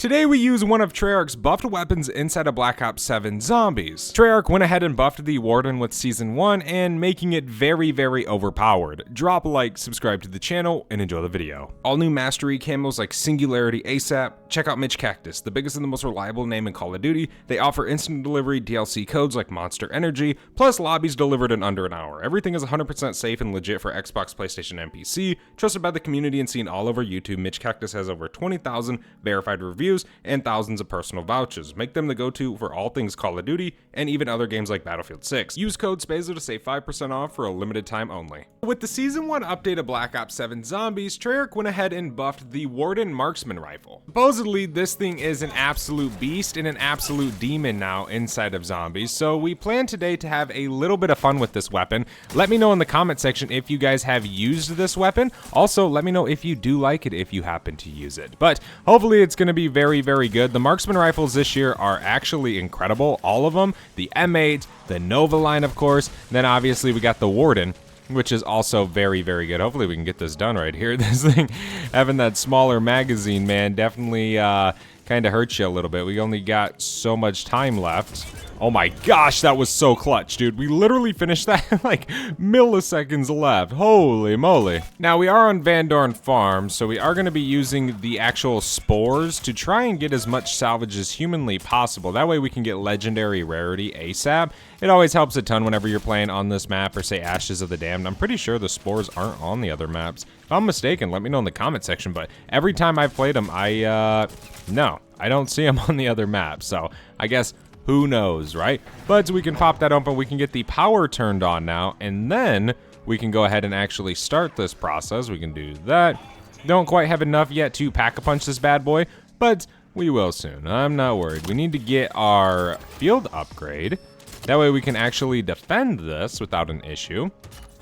Today we use one of Treyarch's buffed weapons inside of Black Ops 7 Zombies. Treyarch went ahead and buffed the Warden with Season 1 and making it very, very overpowered. Drop a like, subscribe to the channel, and enjoy the video. All new mastery camos like Singularity ASAP. Check out Mitch Cactus, the biggest and the most reliable name in Call of Duty. They offer instant delivery DLC codes like Monster Energy, plus lobbies delivered in under an hour. Everything is 100% safe and legit for Xbox, PlayStation, and PC. Trusted by the community and seen all over YouTube, Mitch Cactus has over 20,000 verified reviews and thousands of personal vouchers. Make them the go-to for all things Call of Duty and even other games like Battlefield 6. Use code SPAZO to save 5% off for a limited time only. With the Season 1 update of Black Ops 7 Zombies, Treyarch went ahead and buffed the Warden Marksman Rifle. Supposedly, this thing is an absolute beast and an absolute demon now inside of Zombies, so we plan today to have a little bit of fun with this weapon. Let me know in the comment section if you guys have used this weapon. Also, let me know if you do like it if you happen to use it. But hopefully it's going to be very, very good. The marksman rifles this year are actually incredible, all of them. The M8, the Nova line, of course. Then obviously we got the Warden, which is also very, very good. Hopefully we can get this done right here. This thing, having that smaller magazine, man, definitely kind of hurts you a little bit. We only got so much time left. Oh my gosh, that was so clutch, dude. We literally finished that like milliseconds left. Holy moly. Now, we are on Van Dorn Farm, so we are going to be using the actual spores to try and get as much salvage as humanly possible. That way we can get legendary rarity ASAP. It always helps a ton whenever you're playing on this map or say Ashes of the Damned. I'm pretty sure the spores aren't on the other maps. If I'm mistaken, let me know in the comment section, but every time I've played them, no, I don't see them on the other maps, so I guess who knows, right? But we can pop that open, we can get the power turned on now, and then we can go ahead and actually start this process. We can do that. Don't quite have enough yet to pack-a-punch this bad boy, but we will soon. I'm not worried. We need to get our field upgrade. That way we can actually defend this without an issue.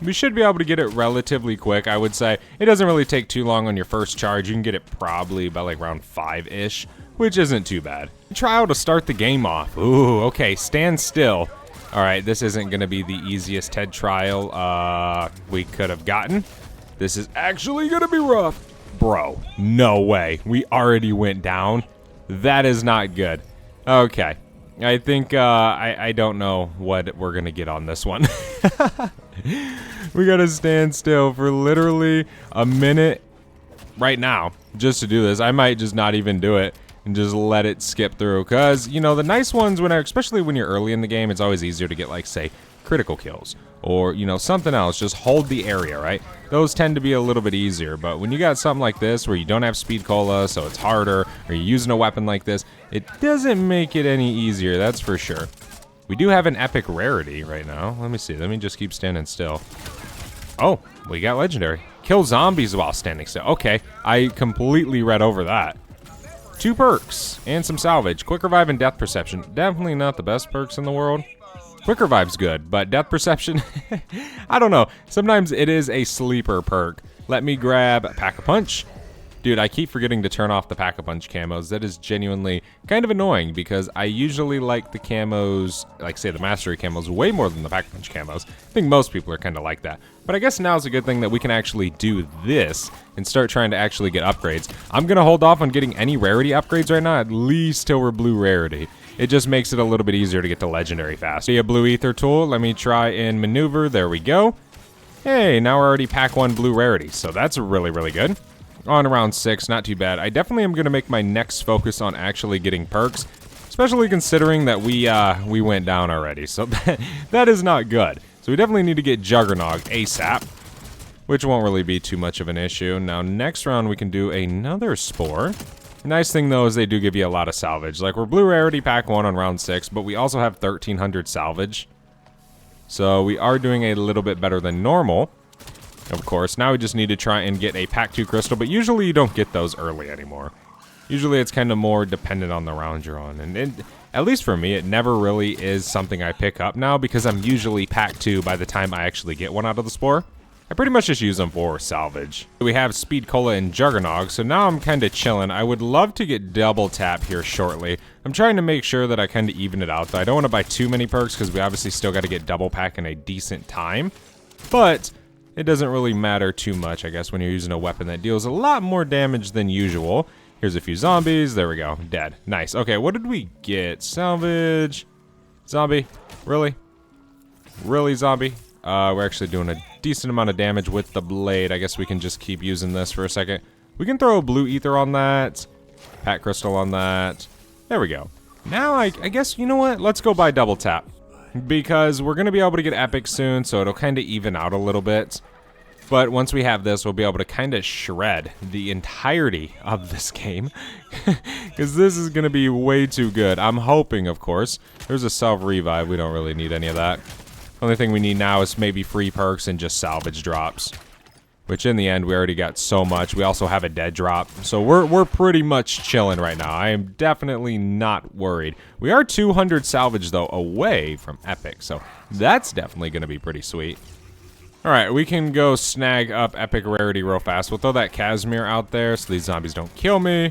We should be able to get it relatively quick, I would say. It doesn't really take too long on your first charge. You can get it probably by like round 5-ish, which isn't too bad. Trial to start the game off. Ooh, okay, stand still. All right, this isn't gonna be the easiest T.E.D. trial we could have gotten. This is actually gonna be rough. Bro, no way. We already went down. That is not good. Okay, I think, I don't know what we're gonna get on this one. We gotta stand still for literally a minute right now just to do this. I might just not even do it and just let it skip through, because, you know, the nice ones, especially when you're early in the game, it's always easier to get, like, say, critical kills or, you know, something else. Just hold the area, right? Those tend to be a little bit easier, but when you got something like this where you don't have speed cola, so it's harder, or you're using a weapon like this, it doesn't make it any easier, that's for sure. We do have an epic rarity right now. Let me see. Let me just keep standing still. Oh, we got legendary. Kill zombies while standing still. Okay, I completely read over that. 2 perks and some salvage. Quick revive and death perception. Definitely not the best perks in the world. Quick revive's good, but death perception, I don't know. Sometimes it is a sleeper perk. Let me grab Pack-a-Punch. Dude, I keep forgetting to turn off the Pack-a-Punch camos. That is genuinely kind of annoying because I usually like the camos, like say the Mastery camos, way more than the Pack-a-Punch camos. I think most people are kind of like that. But I guess now is a good thing that we can actually do this and start trying to actually get upgrades. I'm going to hold off on getting any rarity upgrades right now, at least till we're blue rarity. It just makes it a little bit easier to get to legendary fast. See a blue ether tool. Let me try and maneuver. There we go. Hey, now we're already pack 1 blue rarity, so that's really, really good. On around 6, not too bad. I definitely am going to make my next focus on actually getting perks, especially considering that we went down already, so that is not good. So we definitely need to get Juggernog ASAP, which won't really be too much of an issue. Now, next round we can do another spore. Nice thing, though, is they do give you a lot of salvage. Like, we're blue rarity pack 1 on round 6, but we also have 1,300 salvage. So we are doing a little bit better than normal. Of course, now we just need to try and get a pack 2 crystal, but usually you don't get those early anymore. Usually it's kind of more dependent on the round you're on, and at least for me, it never really is something I pick up now because I'm usually pack 2 by the time I actually get one out of the spore. I pretty much just use them for salvage. We have Speed Cola and Juggernog, so now I'm kind of chilling. I would love to get double tap here shortly. I'm trying to make sure that I kind of even it out, though. I don't want to buy too many perks because we obviously still got to get double pack in a decent time, but it doesn't really matter too much, I guess, when you're using a weapon that deals a lot more damage than usual. Here's a few zombies. There we go. Dead. Nice. Okay, what did we get? Salvage. Zombie. Really? Really, zombie? We're actually doing a decent amount of damage with the blade. I guess we can just keep using this for a second. We can throw a blue ether on that. Pat crystal on that. There we go. Now, I guess, you know what? Let's go buy double tap. Because we're going to be able to get epic soon, so it'll kind of even out a little bit. But once we have this, we'll be able to kind of shred the entirety of this game. Because this is going to be way too good. I'm hoping, of course. There's a self-revive. We don't really need any of that. Only thing we need now is maybe free perks and just salvage drops. Which in the end, we already got so much. We also have a dead drop. So we're pretty much chilling right now. I am definitely not worried. We are 200 salvage, though, away from epic. So that's definitely going to be pretty sweet. Alright, we can go snag up epic rarity real fast. We'll throw that Casimir out there so these zombies don't kill me.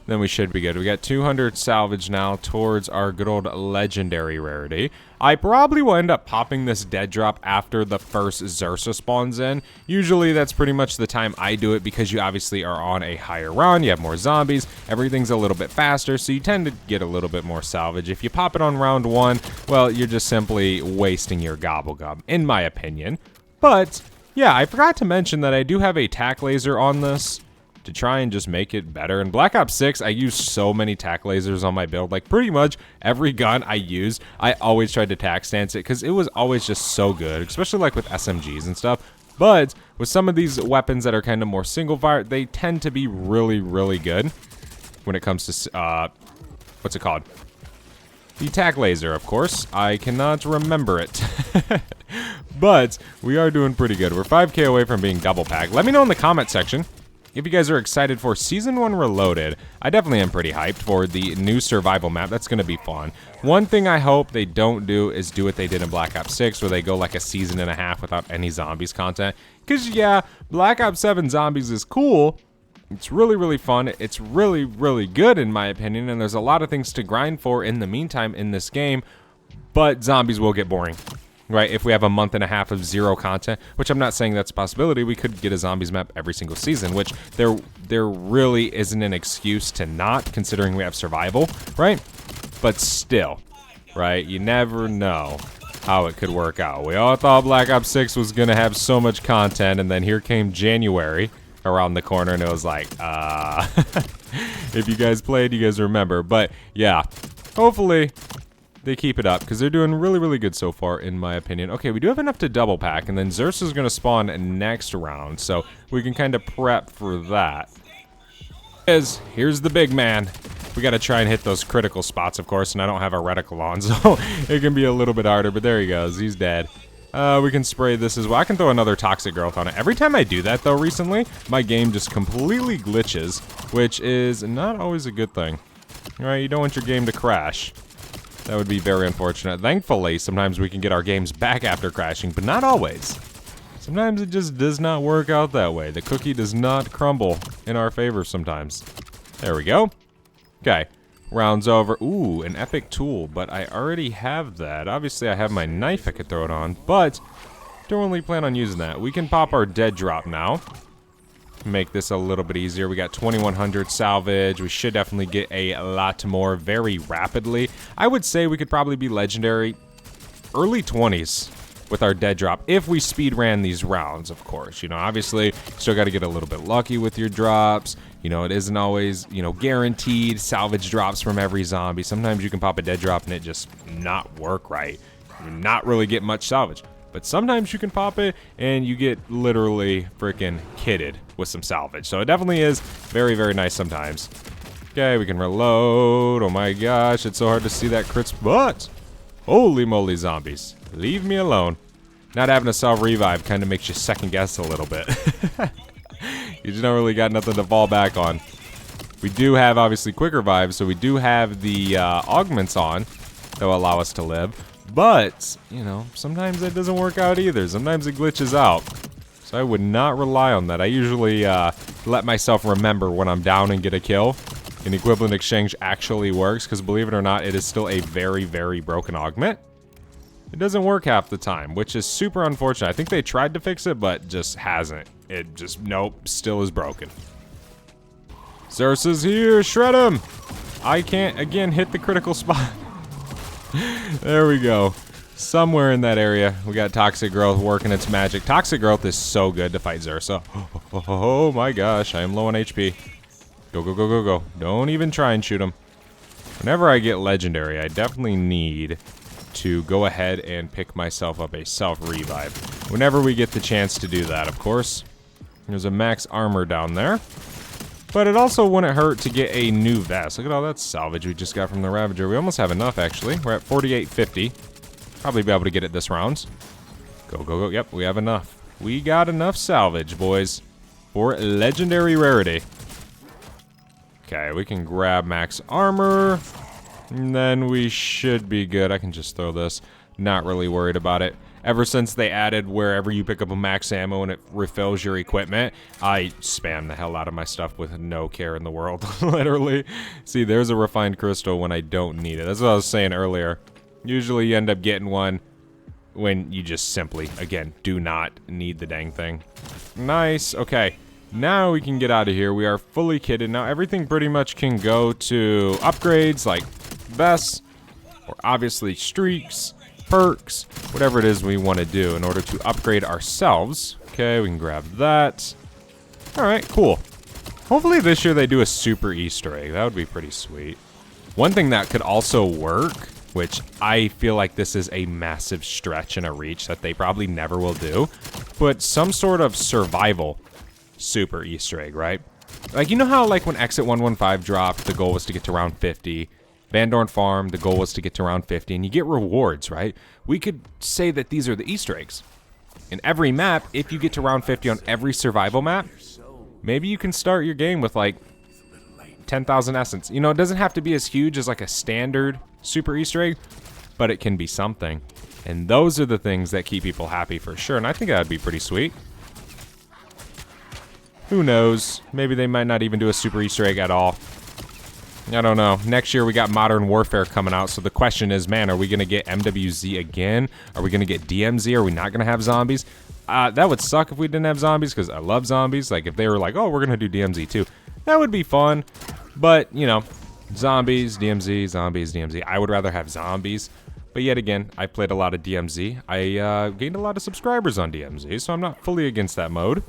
Then we should be good. We got 200 salvage now towards our good old legendary rarity. I probably will end up popping this dead drop after the first Zersa spawns in. Usually that's pretty much the time I do it because you obviously are on a higher round. You have more zombies. Everything's a little bit faster, so you tend to get a little bit more salvage. If you pop it on round 1, well, you're just simply wasting your gobblegum, in my opinion. But, yeah, I forgot to mention that I do have a tack laser on this to try and just make it better. In Black Ops 6, I used so many tack lasers on my build. Like, pretty much every gun I used, I always tried to tack stance it because it was always just so good, especially like with SMGs and stuff. But with some of these weapons that are kind of more single fire, they tend to be really, really good when it comes to, what's it called? The tack laser, of course. I cannot remember it. But we are doing pretty good. We're 5k away from being double pack. Let me know in the comment section if you guys are excited for Season 1 Reloaded. I definitely am pretty hyped for the new survival map. That's going to be fun. One thing I hope they don't do is do what they did in Black Ops 6, where they go like a season and a half without any zombies content. Because, yeah, Black Ops 7 Zombies is cool. It's really, really fun. It's really, really good, in my opinion. And there's a lot of things to grind for in the meantime in this game. But zombies will get boring. Right, if we have a month and a half of zero content, which I'm not saying that's a possibility, we could get a zombies map every single season, which there really isn't an excuse to not, considering we have survival, right? But still, right, you never know how it could work out. We all thought Black Ops 6 was going to have so much content, and then here came January around the corner, and it was like, if you guys played, you guys remember. But yeah, hopefully they keep it up, because they're doing really, really good so far, in my opinion. Okay, we do have enough to double pack, and then Zersa's going to spawn next round, so we can kind of prep for that. Here's the big man. We got to try and hit those critical spots, of course, and I don't have a reticle on, so it can be a little bit harder, but there he goes. He's dead. We can spray this as well. I can throw another toxic growth on it. Every time I do that, though, recently, my game just completely glitches, which is not always a good thing. All right, you don't want your game to crash. That would be very unfortunate. Thankfully, sometimes we can get our games back after crashing, but not always. Sometimes it just does not work out that way. The cookie does not crumble in our favor sometimes. There we go. Okay, round's over. Ooh, an epic tool, but I already have that. Obviously, I have my knife I could throw it on, but don't really plan on using that. We can pop our dead drop now. Make this a little bit easier. We got 2100 salvage. We should definitely get a lot more very rapidly. I would say we could probably be legendary early 20s with our dead drop if we speed ran these rounds, of course. You know, obviously, still got to get a little bit lucky with your drops. You know, it isn't always, you know, guaranteed salvage drops from every zombie. Sometimes you can pop a dead drop and it just not work right. You're not really get much salvage. But sometimes you can pop it and you get literally freaking kitted with some salvage. So it definitely is very, very nice sometimes. Okay, we can reload. Oh my gosh, it's so hard to see that crit spot. Holy moly, zombies. Leave me alone. Not having a self-revive kind of makes you second guess a little bit. You just don't really got nothing to fall back on. We do have, obviously, quick revives, so we do have the augments on that will allow us to live. But, you know, sometimes that doesn't work out either. Sometimes it glitches out. So I would not rely on that. I usually let myself remember when I'm down and get a kill. An equivalent exchange actually works, because believe it or not, it is still a very, very broken augment. It doesn't work half the time, which is super unfortunate. I think they tried to fix it, but just hasn't. It just, nope, still is broken. Zersa's here. Shred him. I can't, again, hit the critical spot. There we go. Somewhere in that area, we got Toxic Growth working its magic. Toxic Growth is so good to fight Zersa. Oh my gosh, I am low on HP. Go, go, go, go, go. Don't even try and shoot him. Whenever I get Legendary, I definitely need to go ahead and pick myself up a self-revive. Whenever we get the chance to do that, of course. There's a max armor down there. But it also wouldn't hurt to get a new vest. Look at all that salvage we just got from the Ravager. We almost have enough, actually. We're at 4850. Probably be able to get it this round. Go, go, go. Yep, we have enough. We got enough salvage, boys, for legendary rarity. Okay, we can grab max armor. And then we should be good. I can just throw this. Not really worried about it. Ever since they added wherever you pick up a max ammo and it refills your equipment, I spam the hell out of my stuff with no care in the world, literally. See, there's a refined crystal when I don't need it. That's what I was saying earlier. Usually you end up getting one when you just simply, again, do not need the dang thing. Nice. Okay, now we can get out of here. We are fully kitted. Now everything pretty much can go to upgrades like vests, or obviously streaks, perks, whatever it is we want to do in order to upgrade ourselves. Okay, we can grab that. Alright, cool. Hopefully this year they do a super Easter egg. That would be pretty sweet. One thing that could also work, which I feel like this is a massive stretch and a reach that they probably never will do, but some sort of survival super Easter egg, right? Like, you know how like when Exit 115 dropped, the goal was to get to round 50. Van Dorn Farm, the goal was to get to round 50, and you get rewards, right? We could say that these are the Easter eggs. In every map, if you get to round 50 on every survival map, maybe you can start your game with like 10,000 essence. You know, it doesn't have to be as huge as like a standard super Easter egg, but it can be something. And those are the things that keep people happy for sure, and I think that'd be pretty sweet. Who knows? Maybe they might not even do a super Easter egg at all. I don't know. Next year we got Modern Warfare coming out, so the question is, man, are we going to get MWZ again? Are we going to get DMZ? Are we not going to have zombies? That would suck if we didn't have zombies, because I love zombies. Like, if they were like, oh, we're going to do DMZ too, that would be fun. But, you know, zombies, DMZ, zombies, DMZ. I would rather have zombies. But yet again, I played a lot of DMZ. I gained a lot of subscribers on DMZ, so I'm not fully against that mode.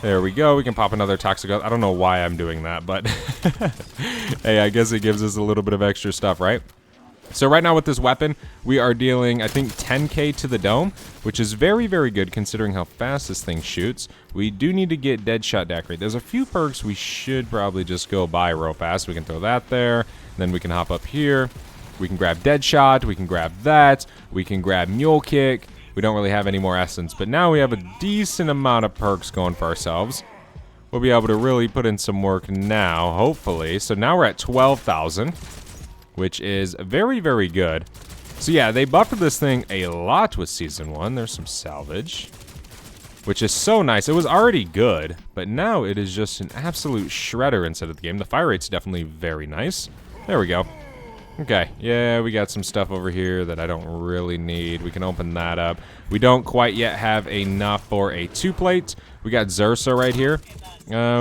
There we go. We can pop another Toxic Growth. I don't know why I'm doing that, but hey, I guess it gives us a little bit of extra stuff, right? So right now with this weapon, we are dealing, I think, 10k to the dome, which is very, very good considering how fast this thing shoots. We do need to get Deadshot Daiquiri. There's a few perks we should probably just go buy real fast. We can throw that there, then we can hop up here. We can grab Deadshot, we can grab that, we can grab Mule Kick. We don't really have any more essence, but now we have a decent amount of perks going for ourselves. We'll be able to really put in some work now, hopefully. So now we're at 12,000, which is very, very good. So yeah, they buffed this thing a lot with Season 1. There's some salvage, which is so nice. It was already good, but now it is just an absolute shredder inside of the game. The fire rate's definitely very nice. There we go. Okay, yeah, we got some stuff over here that I don't really need. We can open that up. We don't quite yet have enough for a 2-plate. We got Zersa right here.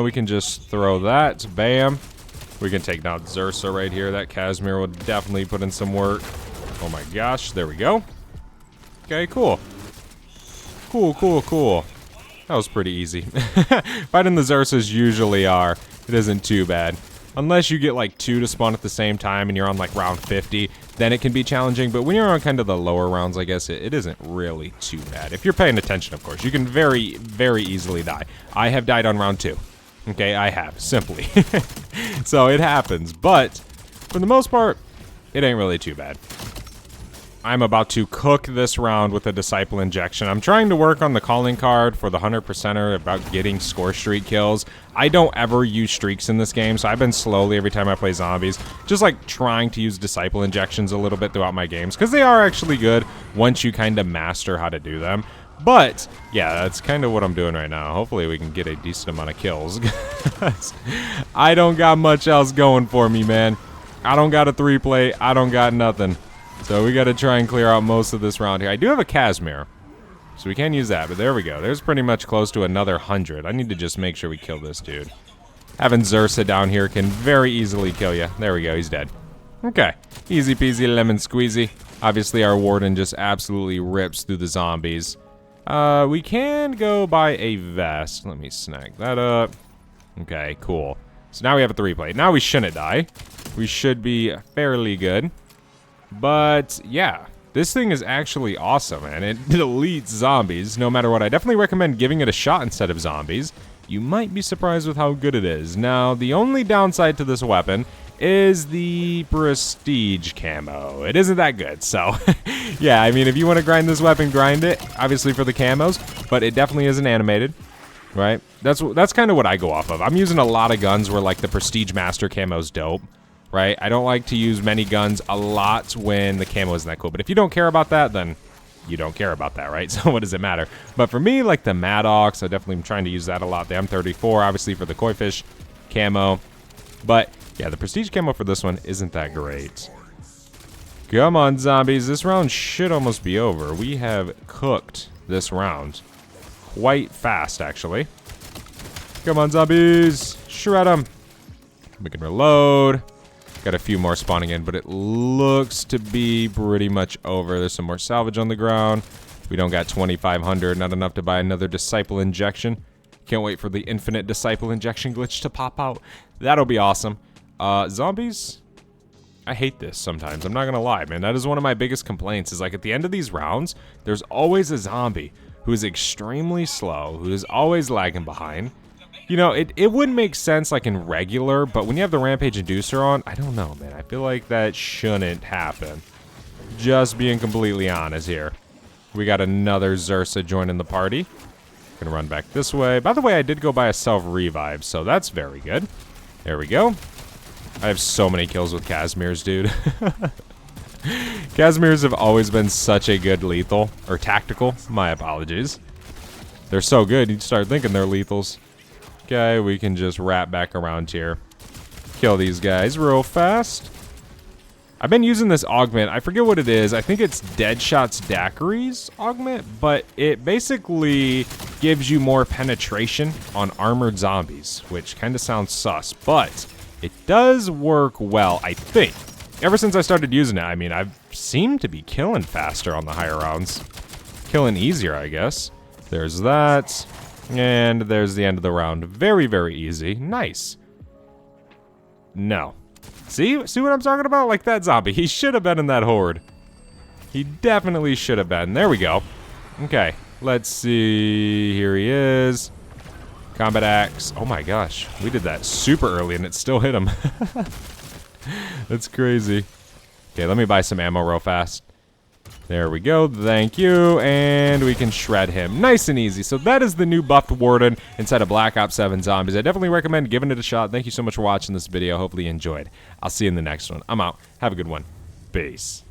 We can just throw that. Bam. We can take down Zersa right here. That Casimir will definitely put in some work. Oh my gosh, there we go. Okay, cool. Cool, cool, cool. That was pretty easy. Fighting the Zersas usually are. It isn't too bad. Unless you get like 2 to spawn at the same time and you're on like round 50, then it can be challenging. But when you're on kind of the lower rounds, I guess it isn't really too bad. If you're paying attention, of course. You can very, very easily die. I have died on round 2. Okay, I have, simply. So it happens. But for the most part, it ain't really too bad. I'm about to cook this round with a Disciple Injection. I'm trying to work on the calling card for the 100%er about getting score streak kills. I don't ever use streaks in this game, so I've been slowly every time I play zombies, just like trying to use Disciple Injections a little bit throughout my games, because they are actually good once you kind of master how to do them. But, yeah, that's kind of what I'm doing right now. Hopefully we can get a decent amount of kills. I don't got much else going for me, man. I don't got a 3-plate. I don't got nothing. So we got to try and clear out most of this round here. I do have a Casimir, so we can use that, but there we go. There's pretty much close to another 100. I need to just make sure we kill this dude. Having Zersa down here can very easily kill you. There we go, he's dead. Okay, easy peasy lemon squeezy. Obviously our Warden just absolutely rips through the zombies. We can go buy a vest. Let me snag that up. Okay, cool. So now we have a 3-plate. Now we shouldn't die. We should be fairly good. But yeah, this thing is actually awesome, man. It deletes zombies no matter what. I definitely recommend giving it a shot instead of zombies. You might be surprised with how good it is. Now, the only downside to this weapon is the prestige camo. It isn't that good, so yeah, I mean, if you want to grind this weapon, grind it, obviously for the camos, but it definitely isn't animated, right? That's kind of what I go off of. I'm using a lot of guns where, like, the prestige master camo's dope, right? I don't like to use many guns a lot when the camo isn't that cool, but if you don't care about that, then you don't care about that, right? So what does it matter? But for me, like the Maddox, I definitely am trying to use that a lot. The M34, obviously for the koi fish camo, but yeah, the prestige camo for this one isn't that great. Come on, zombies. This round should almost be over. We have cooked this round quite fast, actually. Come on, zombies. Shred them. We can reload. Got a few more spawning in, but it looks to be pretty much over. There's some more salvage on the ground. We don't got 2,500. Not enough to buy another disciple injection. Can't wait for the infinite disciple injection glitch to pop out. That'll be awesome. Zombies, I hate this sometimes. I'm not gonna lie, man. That is one of my biggest complaints, is like at the end of these rounds, there's always a zombie who is extremely slow, who is always lagging behind. You know, it wouldn't make sense like in regular, but when you have the Rampage Inducer on, I don't know, man. I feel like that shouldn't happen. Just being completely honest here. We got another Zersa joining the party. Gonna run back this way. By the way, I did go buy a self-revive, so that's very good. There we go. I have so many kills with Casimirs, dude. Casimirs have always been such a good lethal, or tactical, my apologies. They're so good, you'd start thinking they're lethals. Okay, we can just wrap back around here. Kill these guys real fast. I've been using this augment, I forget what it is, I think it's Deadshot's Daiquiri's augment, but it basically gives you more penetration on armored zombies, which kind of sounds sus, but it does work well, I think. Ever since I started using it, I mean, I've seemed to be killing faster on the higher rounds. Killing easier, I guess. There's that. And there's the end of the round. Very, very easy. Nice. No. See what I'm talking about? Like that zombie. He should have been in that horde. He definitely should have been. There we go. Okay. Let's see. Here he is. Combat axe. Oh my gosh. We did that super early and it still hit him. That's crazy. Okay, let me buy some ammo real fast. There we go. Thank you. And we can shred him. Nice and easy. So that is the new buffed Warden inside of Black Ops 7 Zombies. I definitely recommend giving it a shot. Thank you so much for watching this video. Hopefully you enjoyed. I'll see you in the next one. I'm out. Have a good one. Peace.